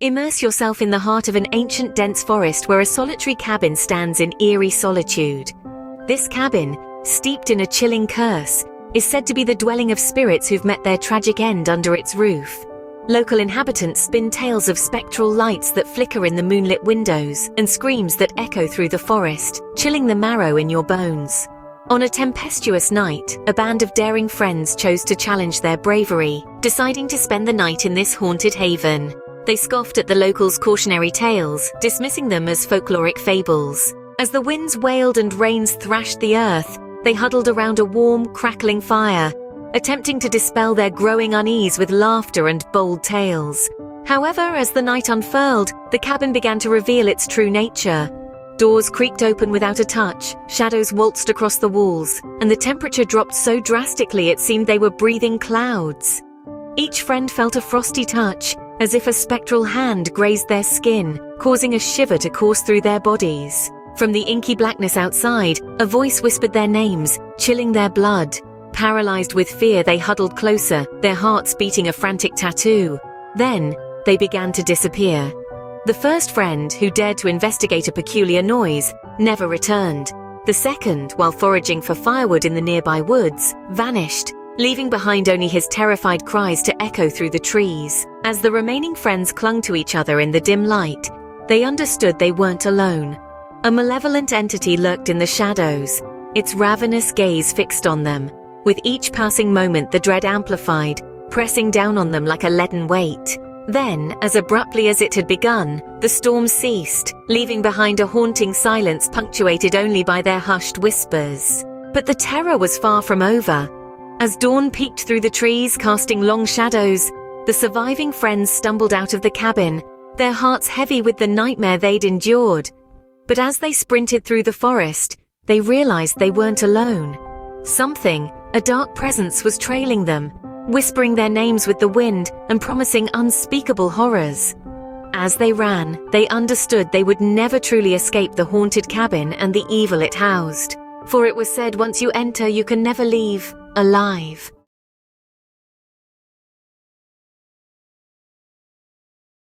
Immerse yourself in the heart of an ancient dense forest where a solitary cabin stands in eerie solitude. This cabin, steeped in a chilling curse, is said to be the dwelling of spirits who've met their tragic end under its roof. Local inhabitants spin tales of spectral lights that flicker in the moonlit windows and screams that echo through the forest, chilling the marrow in your bones. On a tempestuous night, a band of daring friends chose to challenge their bravery, deciding to spend the night in this haunted haven. They scoffed at the locals' cautionary tales, dismissing them as folkloric fables. As the winds wailed and rains thrashed the earth, they huddled around a warm, crackling fire, attempting to dispel their growing unease with laughter and bold tales. However, as the night unfurled, the cabin began to reveal its true nature. Doors creaked open without a touch, shadows waltzed across the walls, and the temperature dropped so drastically it seemed they were breathing clouds. Each friend felt a frosty touch, as if a spectral hand grazed their skin, causing a shiver to course through their bodies. From the inky blackness outside, a voice whispered their names, chilling their blood. Paralyzed with fear, they huddled closer, their hearts beating a frantic tattoo. Then, they began to disappear. The first friend, who dared to investigate a peculiar noise, never returned. The second, while foraging for firewood in the nearby woods, vanished, leaving behind only his terrified cries to echo through the trees. As the remaining friends clung to each other in the dim light, they understood they weren't alone. A malevolent entity lurked in the shadows, its ravenous gaze fixed on them. With each passing moment, the dread amplified, pressing down on them like a leaden weight. Then, as abruptly as it had begun, the storm ceased, leaving behind a haunting silence punctuated only by their hushed whispers. But the terror was far from over. As dawn peeked through the trees, casting long shadows, the surviving friends stumbled out of the cabin, their hearts heavy with the nightmare they'd endured. But as they sprinted through the forest, they realized they weren't alone. Something, a dark presence, was trailing them, whispering their names with the wind and promising unspeakable horrors. As they ran, they understood they would never truly escape the haunted cabin and the evil it housed. For it was said, once you enter, you can never leave alive.